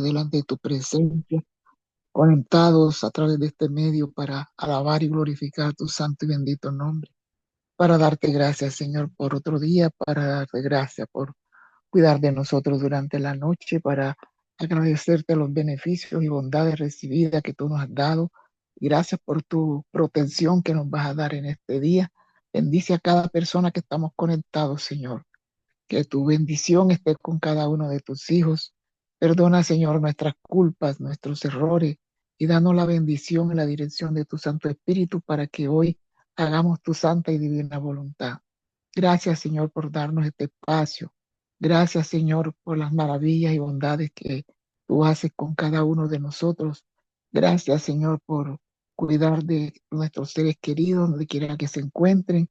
delante de tu presencia, conectados a través de este medio para alabar y glorificar tu santo y bendito nombre, para darte gracias, Señor, por otro día, para darte gracias por cuidar de nosotros durante la noche, para agradecerte los beneficios y bondades recibidas que tú nos has dado. Y gracias por tu protección que nos vas a dar en este día. Bendice a cada persona que estamos conectados, Señor. Que tu bendición esté con cada uno de tus hijos. Perdona, Señor, nuestras culpas, nuestros errores y danos la bendición y la dirección de tu Santo Espíritu para que hoy hagamos tu santa y divina voluntad. Gracias, Señor, por darnos este espacio. Gracias, Señor, por las maravillas y bondades que tú haces con cada uno de nosotros. Gracias, Señor, por cuidar de nuestros seres queridos, donde quiera que se encuentren.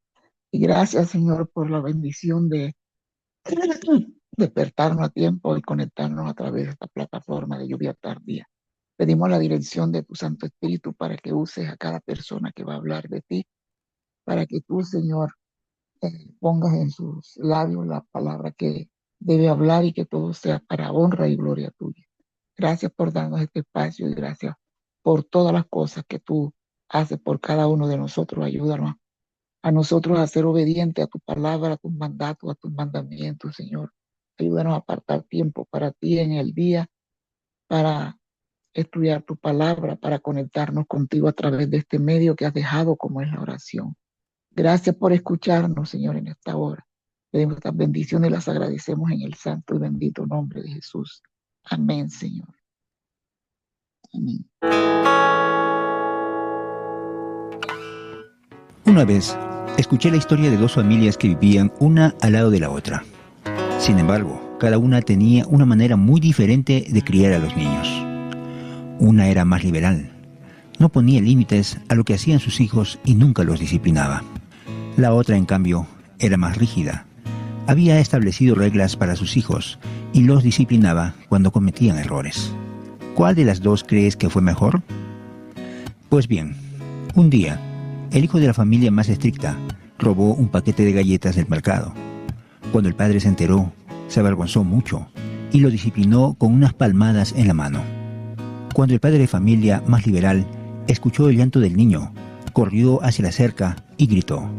Y gracias, Señor, por la bendición de despertarnos a tiempo y conectarnos a través de esta plataforma de lluvia tardía. Pedimos la dirección de tu Santo Espíritu para que uses a cada persona que va a hablar de ti, para que tú, Señor, pongas en sus labios la palabra que debe hablar y que todo sea para honra y gloria tuya. Gracias por darnos este espacio y gracias por todas las cosas que tú haces por cada uno de nosotros. Ayúdanos a nosotros a ser obedientes a tu palabra, a tus mandatos, a tus mandamientos, Señor. Ayúdanos a apartar tiempo para ti en el día, para estudiar tu palabra, para conectarnos contigo a través de este medio que has dejado como es la oración. Gracias por escucharnos, Señor, en esta hora. Pedimos estas bendiciones y las agradecemos en el santo y bendito nombre de Jesús. Amén, Señor. Amén. Una vez, escuché la historia de dos familias que vivían una al lado de la otra. Sin embargo, cada una tenía una manera muy diferente de criar a los niños. Una era más liberal. No ponía límites a lo que hacían sus hijos y nunca los disciplinaba. La otra, en cambio, era más rígida. Había establecido reglas para sus hijos y los disciplinaba cuando cometían errores. ¿Cuál de las dos crees que fue mejor? Pues bien, un día, el hijo de la familia más estricta robó un paquete de galletas del mercado. Cuando el padre se enteró, se avergonzó mucho y lo disciplinó con unas palmadas en la mano. Cuando el padre de familia más liberal escuchó el llanto del niño, corrió hacia la cerca y gritó: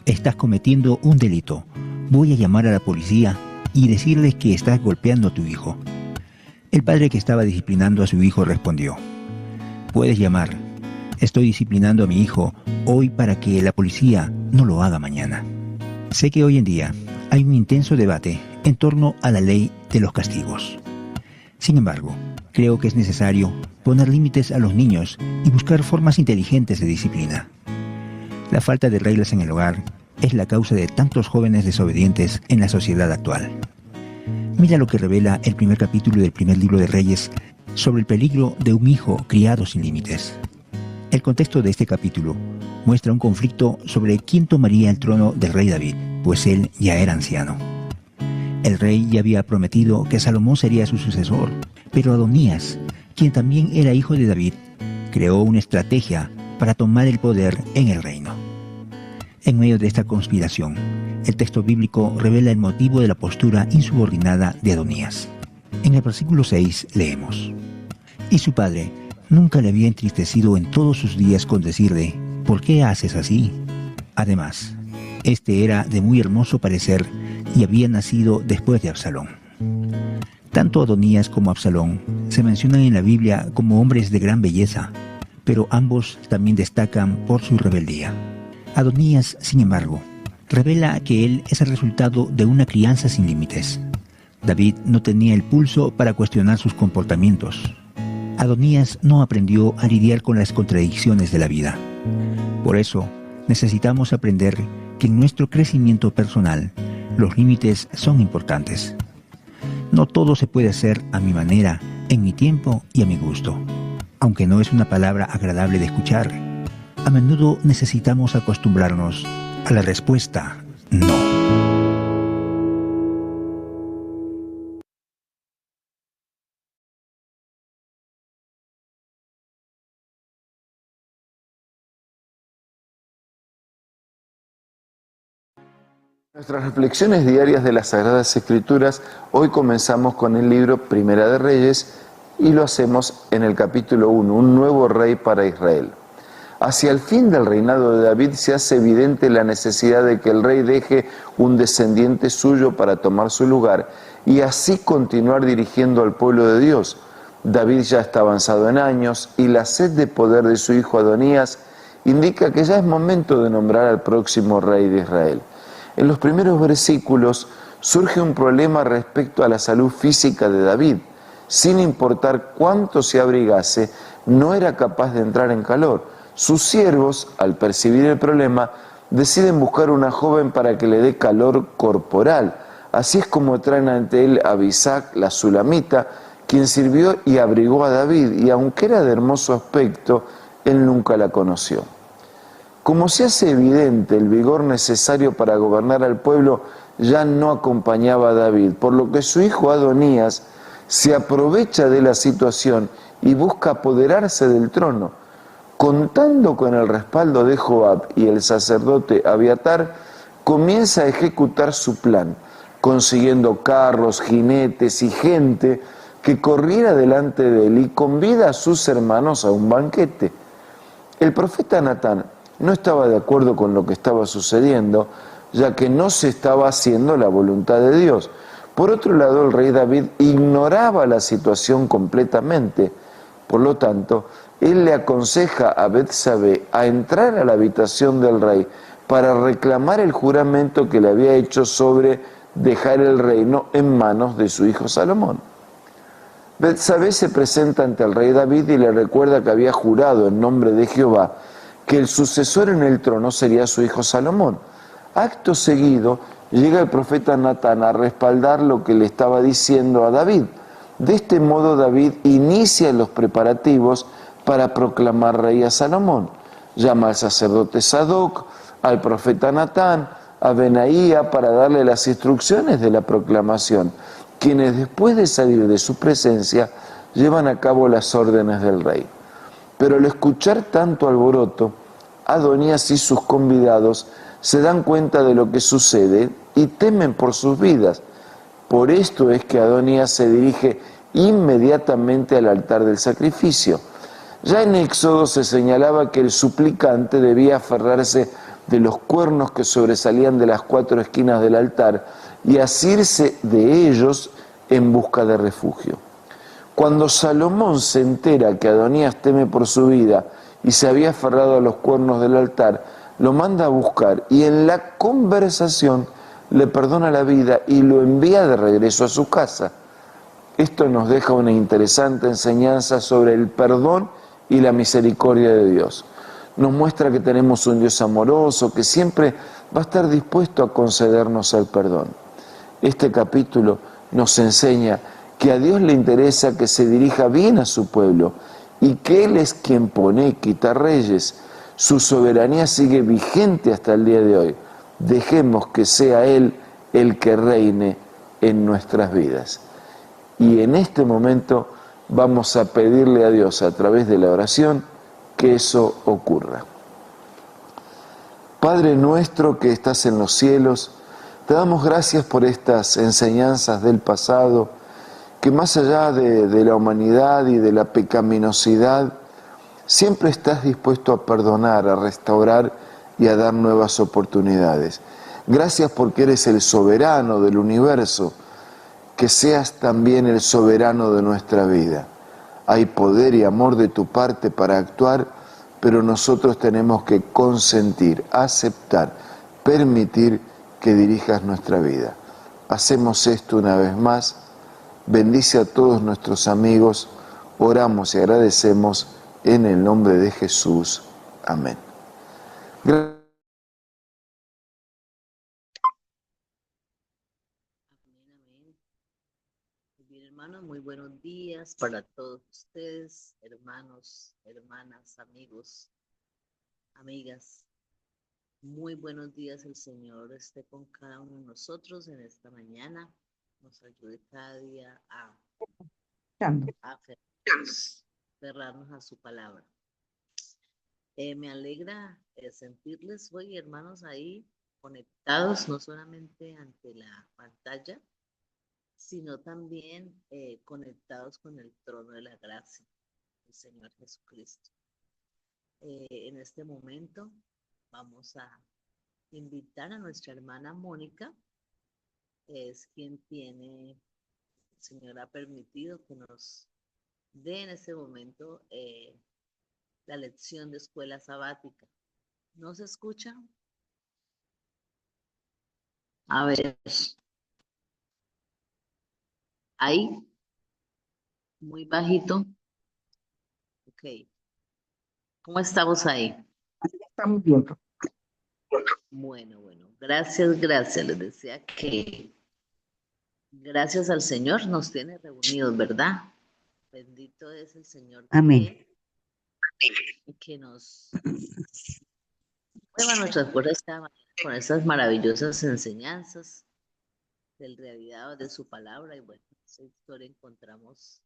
«Estás cometiendo un delito. Voy a llamar a la policía y decirles que estás golpeando a tu hijo». El padre que estaba disciplinando a su hijo respondió: «Puedes llamar. Estoy disciplinando a mi hijo hoy para que la policía no lo haga mañana». Sé que hoy en día hay un intenso debate en torno a la ley de los castigos. Sin embargo, creo que es necesario poner límites a los niños y buscar formas inteligentes de disciplina. La falta de reglas en el hogar es la causa de tantos jóvenes desobedientes en la sociedad actual. Mira lo que revela el primer capítulo del primer libro de Reyes sobre el peligro de un hijo criado sin límites. El contexto de este capítulo muestra un conflicto sobre quién tomaría el trono del rey David, pues él ya era anciano. El rey ya había prometido que Salomón sería su sucesor, pero Adonías, quien también era hijo de David, creó una estrategia para tomar el poder en el reino. En medio de esta conspiración, el texto bíblico revela el motivo de la postura insubordinada de Adonías. En el versículo 6 leemos: «Y su padre nunca le había entristecido en todos sus días con decirle: ¿por qué haces así?». Además, este era de muy hermoso parecer y había nacido después de Absalón. Tanto Adonías como Absalón se mencionan en la Biblia como hombres de gran belleza, pero ambos también destacan por su rebeldía. Adonías, sin embargo, revela que él es el resultado de una crianza sin límites. David no tenía el pulso para cuestionar sus comportamientos. Adonías no aprendió a lidiar con las contradicciones de la vida. Por eso, necesitamos aprender que en nuestro crecimiento personal, los límites son importantes. No todo se puede hacer a mi manera, en mi tiempo y a mi gusto. Aunque no es una palabra agradable de escuchar, a menudo necesitamos acostumbrarnos a la respuesta no. Nuestras reflexiones diarias de las Sagradas Escrituras, hoy comenzamos con el libro Primera de Reyes y lo hacemos en el capítulo 1, un nuevo rey para Israel. Hacia el fin del reinado de David se hace evidente la necesidad de que el rey deje un descendiente suyo para tomar su lugar y así continuar dirigiendo al pueblo de Dios. David ya está avanzado en años y la sed de poder de su hijo Adonías indica que ya es momento de nombrar al próximo rey de Israel. En los primeros versículos surge un problema respecto a la salud física de David. Sin importar cuánto se abrigase, no era capaz de entrar en calor. Sus siervos, al percibir el problema, deciden buscar una joven para que le dé calor corporal. Así es como traen ante él a Abisac, la sulamita, quien sirvió y abrigó a David, y aunque era de hermoso aspecto, él nunca la conoció. Como se hace evidente, el vigor necesario para gobernar al pueblo ya no acompañaba a David, por lo que su hijo Adonías se aprovecha de la situación y busca apoderarse del trono. Contando con el respaldo de Joab y el sacerdote Abiatar, comienza a ejecutar su plan, consiguiendo carros, jinetes y gente que corriera delante de él y convida a sus hermanos a un banquete. El profeta Natán no estaba de acuerdo con lo que estaba sucediendo, ya que no se estaba haciendo la voluntad de Dios. Por otro lado, el rey David ignoraba la situación completamente. Por lo tanto, él le aconseja a Betsabé a entrar a la habitación del rey para reclamar el juramento que le había hecho sobre dejar el reino en manos de su hijo Salomón. Betsabé se presenta ante el rey David y le recuerda que había jurado en nombre de Jehová que el sucesor en el trono sería su hijo Salomón. Acto seguido, llega el profeta Natán a respaldar lo que le estaba diciendo a David. De este modo, David inicia los preparativos para proclamar rey a Salomón. Llama al sacerdote Sadoc, al profeta Natán, a Benaía para darle las instrucciones de la proclamación, quienes después de salir de su presencia llevan a cabo las órdenes del rey. Pero al escuchar tanto alboroto, Adonías y sus convidados se dan cuenta de lo que sucede y temen por sus vidas. Por esto es que Adonías se dirige inmediatamente al altar del sacrificio. Ya en Éxodo se señalaba que el suplicante debía aferrarse de los cuernos que sobresalían de las 4 esquinas del altar y asirse de ellos en busca de refugio. Cuando Salomón se entera que Adonías teme por su vida y se había aferrado a los cuernos del altar, lo manda a buscar y en la conversación le perdona la vida y lo envía de regreso a su casa. Esto nos deja una interesante enseñanza sobre el perdón y la misericordia de Dios. Nos muestra que tenemos un Dios amoroso que siempre va a estar dispuesto a concedernos el perdón. Este capítulo nos enseña que a Dios le interesa que se dirija bien a su pueblo y que Él es quien pone y quita reyes. Su soberanía sigue vigente hasta el día de hoy. Dejemos que sea Él el que reine en nuestras vidas. Y en este momento vamos a pedirle a Dios a través de la oración que eso ocurra. Padre nuestro que estás en los cielos, te damos gracias por estas enseñanzas del pasado, que más allá de la humanidad y de la pecaminosidad, siempre estás dispuesto a perdonar, a restaurar y a dar nuevas oportunidades. Gracias porque eres el soberano del universo, que seas también el soberano de nuestra vida. Hay poder y amor de tu parte para actuar, pero nosotros tenemos que consentir, aceptar, permitir que dirijas nuestra vida. Hacemos esto una vez más. Bendice a todos nuestros amigos. Oramos y agradecemos en el nombre de Jesús. Amén. Bien, hermanos, muy buenos días para todos ustedes, hermanos, hermanas, amigos, amigas. Muy buenos días, el Señor esté con cada uno de nosotros en esta mañana. Nos ayude cada día a aferrarnos a su palabra. Me alegra sentirles hoy, hermanos, ahí conectados, no solamente ante la pantalla, sino también conectados con el trono de la gracia del Señor Jesucristo. En este momento vamos a invitar a nuestra hermana Mónica, es quien tiene, el Señor ha permitido que nos dé en este momento la lección de escuela sabática. ¿No se escucha? A ver, ahí, muy bajito. Ok. ¿Cómo estamos ahí? Estamos bien. Bueno, gracias, gracias. Les decía que gracias al Señor nos tiene reunidos, ¿verdad? Bendito es el Señor Amén. que nos mueva nuestras fuerzas cada mañana con estas maravillosas enseñanzas del realidad de su palabra. Y bueno, en esta historia encontramos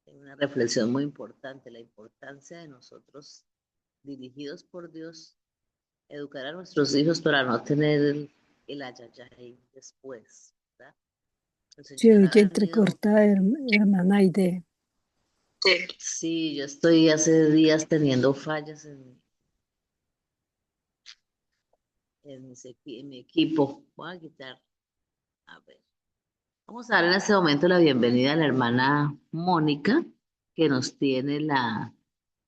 una reflexión muy importante, la importancia de nosotros, dirigidos por Dios, educar a nuestros hijos para no tener el ayayay después, ¿verdad? El Se Señor oye ha venido. entrecortada, hermana Aide. Sí, yo estoy hace días teniendo fallas en mi equipo. Voy a quitar, a ver. Vamos a dar en este momento la bienvenida a la hermana Mónica, que nos tiene la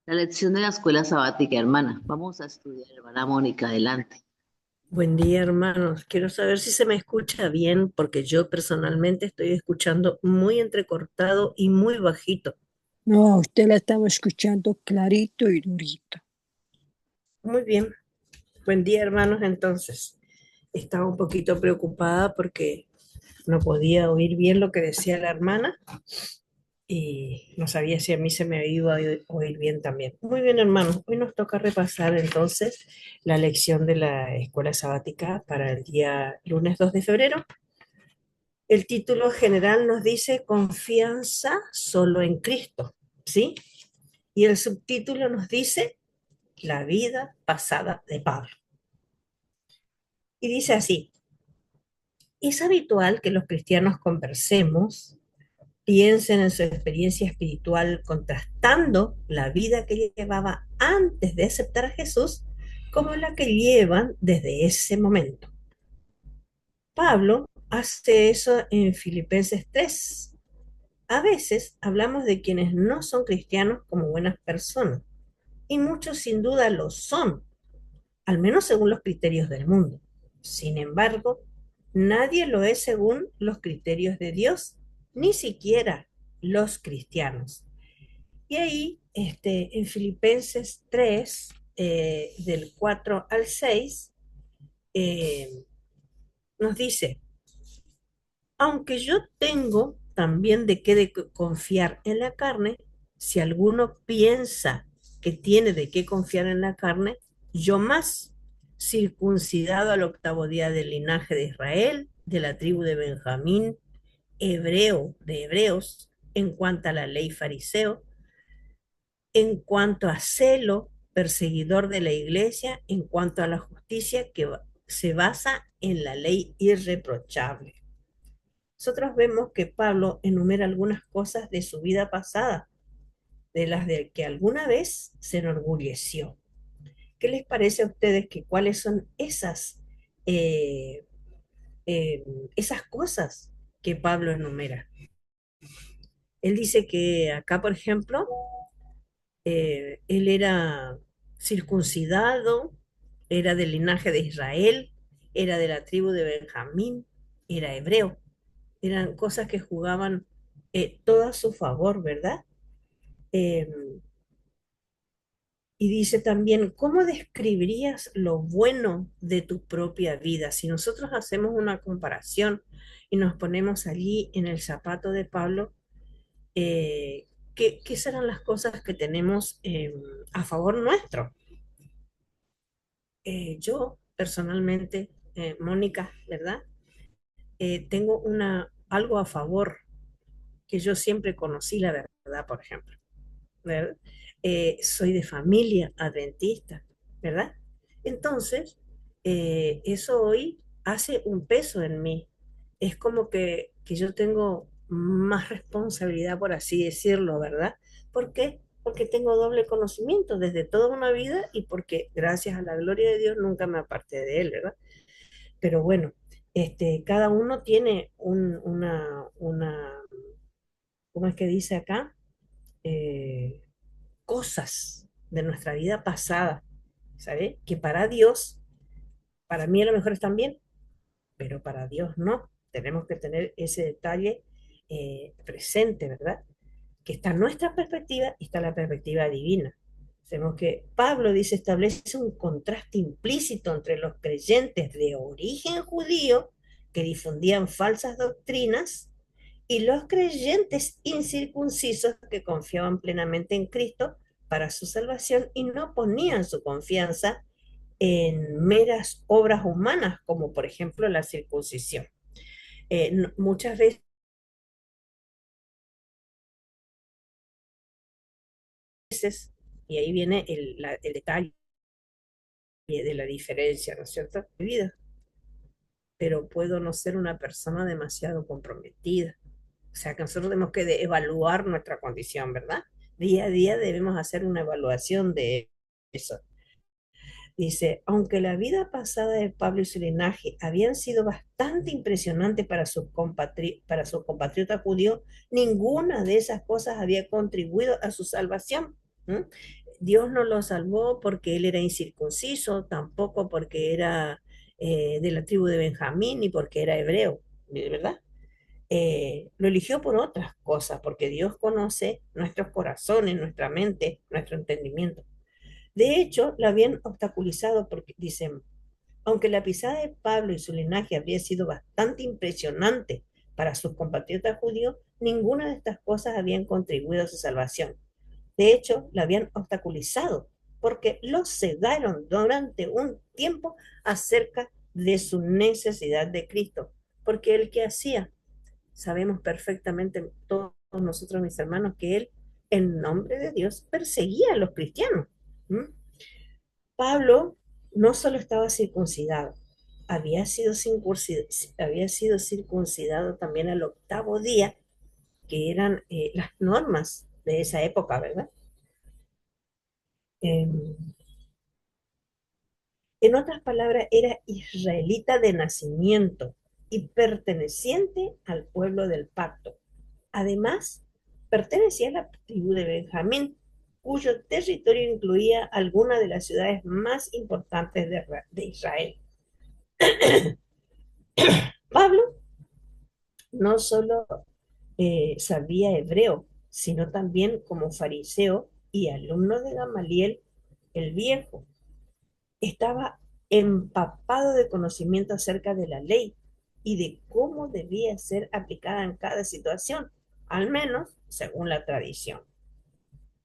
lección de la escuela sabática, hermana. Vamos a estudiar, hermana Mónica, adelante. Buen día, hermanos. Quiero saber si se me escucha bien, porque yo personalmente estoy escuchando muy entrecortado y muy bajito. No, usted la estaba escuchando clarito y durito. Muy bien. Buen día, hermanos. Entonces, estaba un poquito preocupada porque no podía oír bien lo que decía la hermana y no sabía si a mí se me iba a oír bien también. Muy bien, hermanos. Hoy nos toca repasar entonces la lección de la escuela sabática para el día lunes 2 de febrero. El título general nos dice confianza solo en Cristo, ¿sí? Y el subtítulo nos dice la vida pasada de Pablo. Y dice así: es habitual que los cristianos conversemos, piensen en su experiencia espiritual contrastando la vida que llevaba antes de aceptar a Jesús como la que llevan desde ese momento. Pablo hace eso en Filipenses 3. A veces hablamos de quienes no son cristianos como buenas personas, y muchos sin duda lo son, al menos según los criterios del mundo. Sin embargo, nadie lo es según los criterios de Dios, ni siquiera los cristianos. Y ahí, en Filipenses 3, del 4 al 6, nos dice: aunque yo tengo también de qué confiar en la carne, si alguno piensa que tiene de qué confiar en la carne, yo más, circuncidado al octavo día del linaje de Israel, de la tribu de Benjamín, hebreo de hebreos, en cuanto a la ley fariseo, en cuanto a celo, perseguidor de la iglesia, en cuanto a la justicia que se basa en la ley irreprochable. Nosotros vemos que Pablo enumera algunas cosas de su vida pasada, de las de que alguna vez se enorgulleció. ¿Qué les parece a ustedes que cuáles son eh, esas cosas que Pablo enumera? Él dice que acá, por ejemplo, él era circuncidado, era del linaje de Israel, era de la tribu de Benjamín, era hebreo. Eran cosas que jugaban todo a su favor, ¿verdad? Eh, y dice también, ¿cómo describirías lo bueno de tu propia vida? Si nosotros hacemos una comparación y nos ponemos allí en el zapato de Pablo, ¿qué serán las cosas que tenemos a favor nuestro? Yo personalmente, Mónica, ¿verdad? Tengo algo a favor que yo siempre conocí la verdad, por ejemplo. ¿Verdad? Soy de familia adventista, ¿verdad? Entonces, eso hoy hace un peso en mí. Es como que que yo tengo más responsabilidad, por así decirlo, ¿verdad? ¿Por qué? Porque tengo doble conocimiento desde toda una vida y porque gracias a la gloria de Dios nunca me aparté de él, ¿verdad? Pero bueno, cada uno tiene ¿cómo es que dice acá? Eh, cosas de nuestra vida pasada, ¿sabes? Que para Dios, para mí a lo mejor están bien, pero para Dios no. Tenemos que tener ese detalle presente, ¿verdad? Que está nuestra perspectiva y está la perspectiva divina. Sabemos que Pablo dice, establece un contraste implícito entre los creyentes de origen judío que difundían falsas doctrinas y los creyentes incircuncisos que confiaban plenamente en Cristo para su salvación y no ponían su confianza en meras obras humanas, como por ejemplo la circuncisión. Muchas veces, y ahí viene el detalle de la diferencia, ¿no es cierto? De vida, pero puedo no ser una persona demasiado comprometida. O sea que nosotros tenemos que evaluar nuestra condición, ¿verdad? Día a día debemos hacer una evaluación de eso. Dice, aunque la vida pasada de Pablo y su linaje habían sido bastante impresionantes para sus compatriotas judíos, ninguna de esas cosas había contribuido a su salvación. ¿Mm? Dios no lo salvó porque él era incircunciso, tampoco porque era de la tribu de Benjamín, ni porque era hebreo, ¿verdad? Lo eligió por otras cosas, porque Dios conoce nuestros corazones, nuestra mente, nuestro entendimiento. De hecho, la habían obstaculizado porque, dicen, aunque la pisada de Pablo y su linaje habría sido bastante impresionante para sus compatriotas judíos, ninguna de estas cosas habían contribuido a su salvación. De hecho, la habían obstaculizado porque los cegaron durante un tiempo acerca de su necesidad de Cristo. Porque el que hacía, sabemos perfectamente todos nosotros, mis hermanos, que él, en nombre de Dios, perseguía a los cristianos. ¿Mm? Pablo no solo estaba circuncidado, había sido circuncidado también al octavo día, que eran las normas de esa época, ¿verdad? Eh, en otras palabras, era israelita de nacimiento y perteneciente al pueblo del pacto. Además, pertenecía a la tribu de Benjamín, cuyo territorio incluía algunas de las ciudades más importantes de Israel. Pablo no solo sabía hebreo, sino también como fariseo y alumno de Gamaliel el Viejo. Estaba empapado de conocimiento acerca de la ley y de cómo debía ser aplicada en cada situación, al menos según la tradición.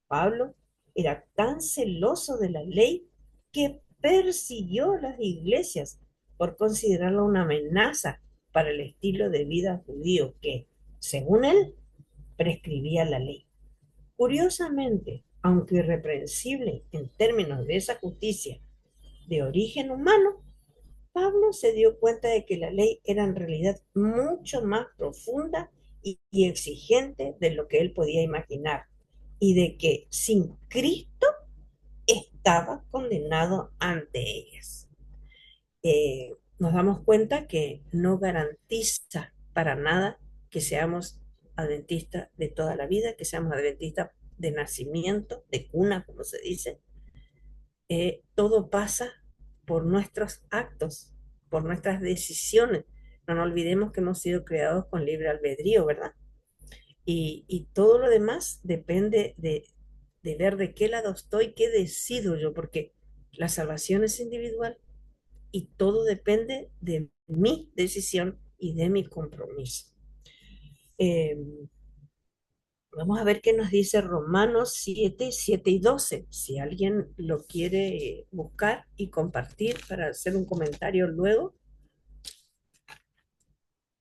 Pablo era tan celoso de la ley que persiguió a las iglesias por considerarla una amenaza para el estilo de vida judío que, según él, prescribía la ley. Curiosamente, aunque irreprensible en términos de esa justicia de origen humano, Pablo se dio cuenta de que la ley era en realidad mucho más profunda y exigente de lo que él podía imaginar, y de que sin Cristo estaba condenado ante ellas. Nos damos cuenta que no garantiza para nada que seamos adventistas de toda la vida, que seamos adventistas de nacimiento, de cuna, como se dice. Todo pasa por nuestros actos, por nuestras decisiones. No nos olvidemos que hemos sido creados con libre albedrío, ¿verdad? Y todo lo demás depende de ver de qué lado estoy, qué decido yo, porque la salvación es individual y todo depende de mi decisión y de mi compromiso. Eh, Vamos a ver qué nos dice Romanos 7, 7 y 12. Si alguien lo quiere buscar y compartir para hacer un comentario luego.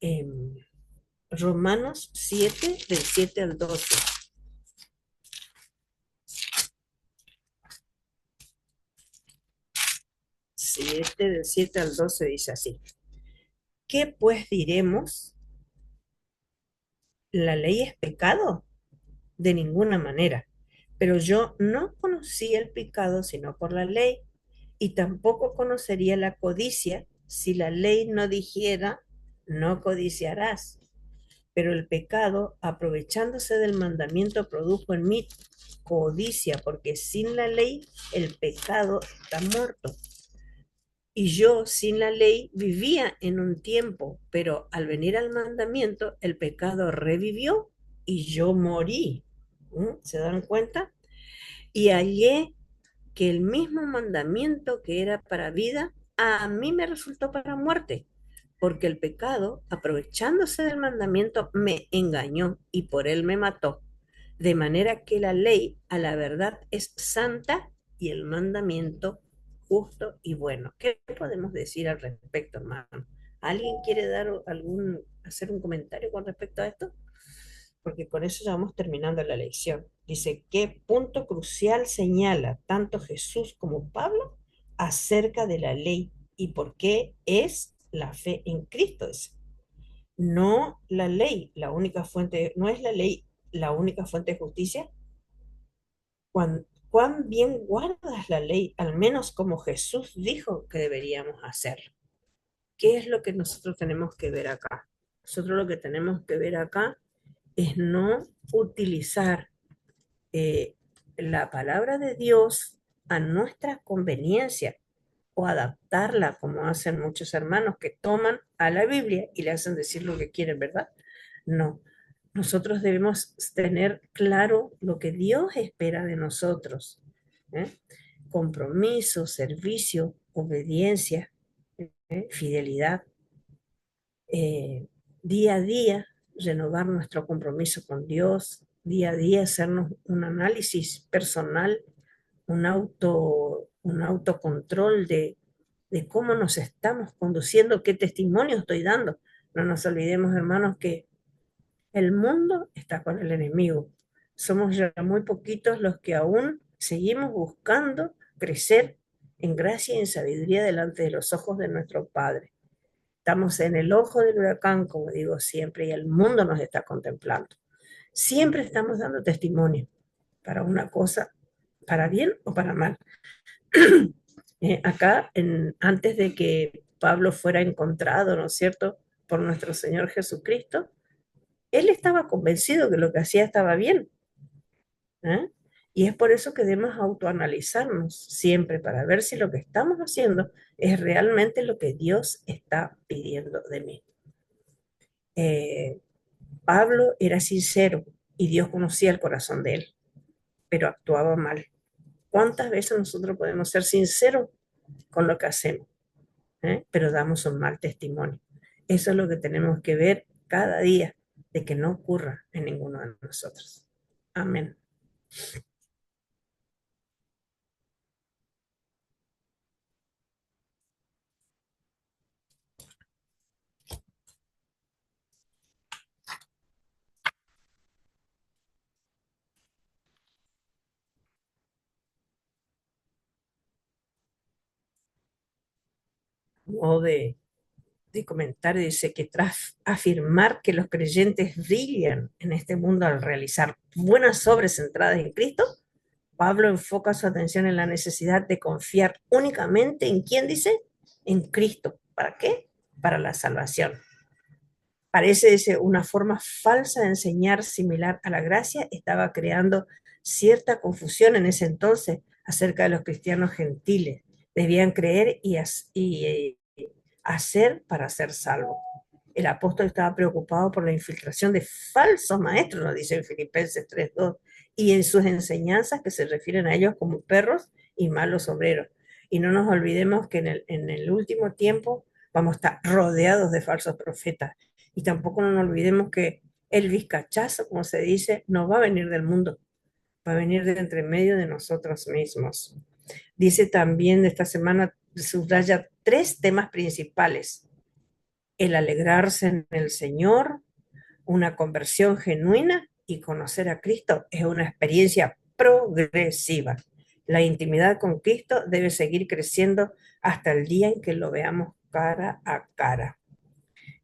Eh, Romanos 7, del 7 al 12. 7 del 7 al 12 dice así. ¿Qué pues diremos? ¿La ley es pecado? De ninguna manera. Pero yo no conocía el pecado sino por la ley, y tampoco conocería la codicia si la ley no dijera, no codiciarás. Pero el pecado, aprovechándose del mandamiento, produjo en mí codicia, porque sin la ley el pecado está muerto. Y yo sin la ley vivía en un tiempo, pero al venir al mandamiento, el pecado revivió y yo morí. ¿Se dan cuenta? Y hallé que el mismo mandamiento que era para vida, a mí me resultó para muerte, porque el pecado, aprovechándose del mandamiento, me engañó y por él me mató. De manera que la ley, a la verdad, es santa y el mandamiento justo y bueno. ¿Qué podemos decir al respecto, hermano? ¿Alguien quiere hacer un comentario con respecto a esto? Porque con eso ya vamos terminando la lección. Dice, ¿qué punto crucial señala tanto Jesús como Pablo acerca de la ley y por qué es la fe en Cristo? Dice, no la ley, la única fuente, no es la ley la única fuente de justicia. ¿Cuán bien guardas la ley, al menos como Jesús dijo que deberíamos hacer? ¿Qué es lo que nosotros tenemos que ver acá? Nosotros lo que tenemos que ver acá es no utilizar eh, la palabra de Dios a nuestra conveniencia o adaptarla como hacen muchos hermanos que toman a la Biblia y le hacen decir lo que quieren, ¿verdad? No, nosotros debemos tener claro lo que Dios espera de nosotros. ¿eh? Compromiso, servicio, obediencia, fidelidad. Día a día renovar nuestro compromiso con Dios, día a día hacernos un análisis personal, un autocontrol de cómo nos estamos conduciendo, qué testimonio estoy dando. No nos olvidemos, hermanos, que el mundo está con el enemigo. Somos ya muy poquitos los que aún seguimos buscando crecer en gracia y en sabiduría delante de los ojos de nuestro Padre. Estamos en el ojo del huracán, como digo siempre, y el mundo nos está contemplando. Siempre estamos dando testimonio para una cosa, para bien o para mal. Antes de que Pablo fuera encontrado, ¿no es cierto?, por nuestro Señor Jesucristo, él estaba convencido que lo que hacía estaba bien. ¿eh? Y es por eso que debemos autoanalizarnos siempre para ver si lo que estamos haciendo es realmente lo que Dios está pidiendo de mí. Pablo era sincero y Dios conocía el corazón de él, pero actuaba mal. ¿Cuántas veces nosotros podemos ser sinceros con lo que hacemos, pero damos un mal testimonio? Eso es lo que tenemos que ver cada día, de que no ocurra en ninguno de nosotros. Amén. Modo de comentar, dice que tras afirmar que los creyentes brillan en este mundo al realizar buenas obras centradas en Cristo, Pablo enfoca su atención en la necesidad de confiar únicamente en quién dice, en Cristo. ¿Para qué? Para la salvación. Parece, dice, una forma falsa de enseñar similar a la gracia estaba creando cierta confusión en ese entonces acerca de los cristianos gentiles. Debían creer y hacer para ser salvos. El apóstol estaba preocupado por la infiltración de falsos maestros, nos dice en Filipenses 3:2, y en sus enseñanzas que se refieren a ellos como perros y malos obreros. Y no nos olvidemos que en el último tiempo vamos a estar rodeados de falsos profetas. Y tampoco nos olvidemos que el vizcachazo, como se dice, no va a venir del mundo, va a venir de entre medio de nosotros mismos. Dice también de esta semana, subraya 3 temas principales: el alegrarse en el Señor, una conversión genuina y conocer a Cristo es una experiencia progresiva. La intimidad con Cristo debe seguir creciendo hasta el día en que lo veamos cara a cara.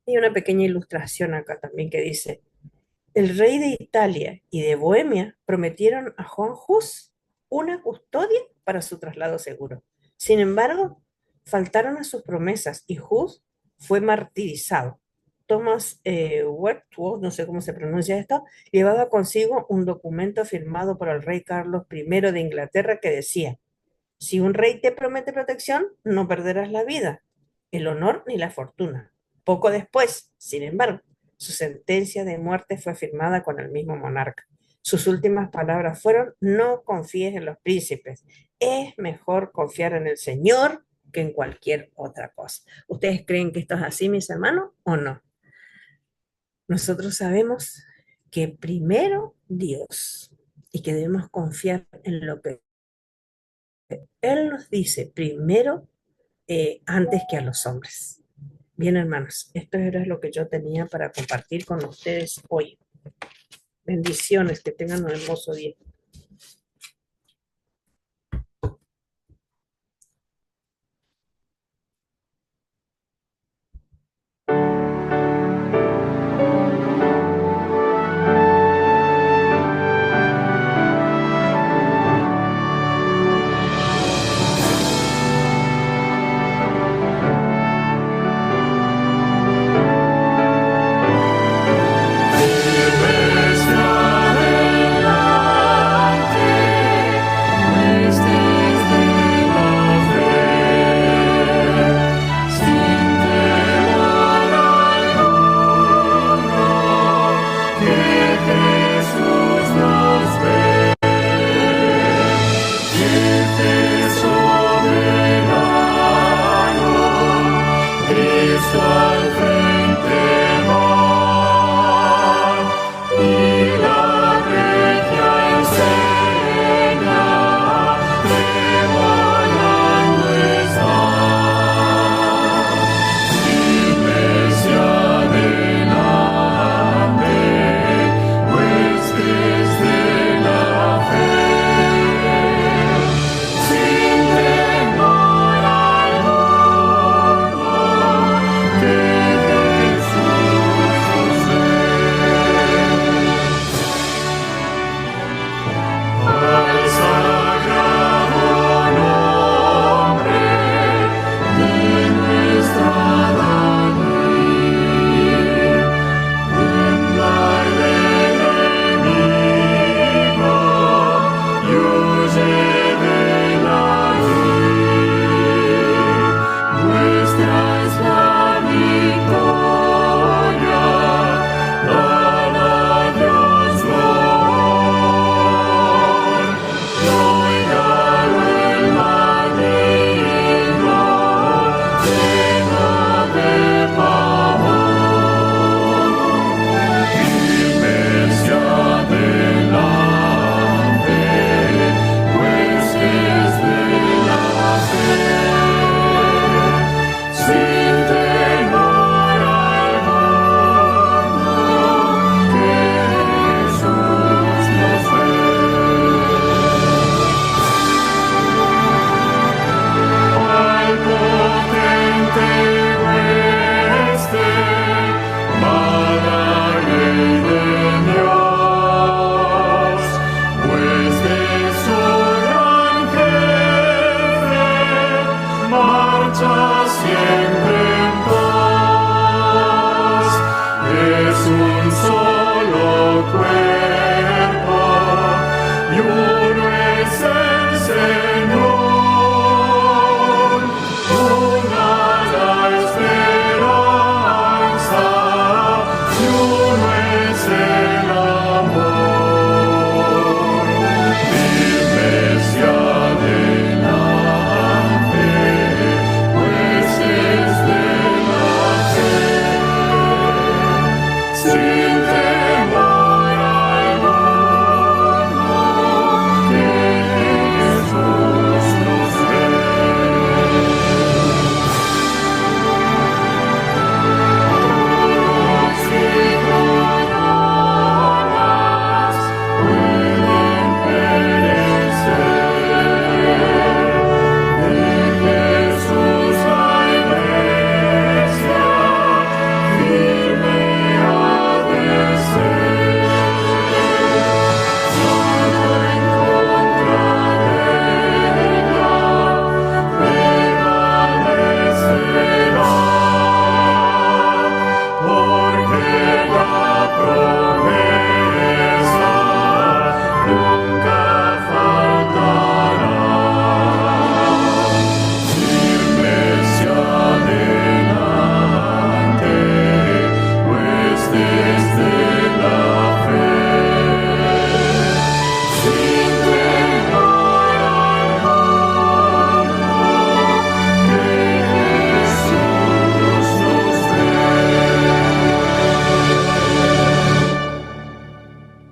Y una pequeña ilustración acá también que dice, El rey de Italia y de Bohemia prometieron a Juan Hus una custodia para su traslado seguro. Sin embargo, faltaron a sus promesas y Hus fue martirizado. Thomas Wentworth, no sé cómo se pronuncia esto, llevaba consigo un documento firmado por el rey Carlos I de Inglaterra que decía: si un rey te promete protección, no perderás la vida, el honor ni la fortuna. Poco después, sin embargo, su sentencia de muerte fue firmada con el mismo monarca. Sus últimas palabras fueron: no confíes en los príncipes, es mejor confiar en el Señor que en cualquier otra cosa. ¿Ustedes creen que esto es así, mis hermanos, o no? Nosotros sabemos que primero Dios y que debemos confiar en lo que Él nos dice primero, antes que a los hombres. Bien, hermanos, esto era lo que yo tenía para compartir con ustedes hoy. Bendiciones, que tengan un hermoso día.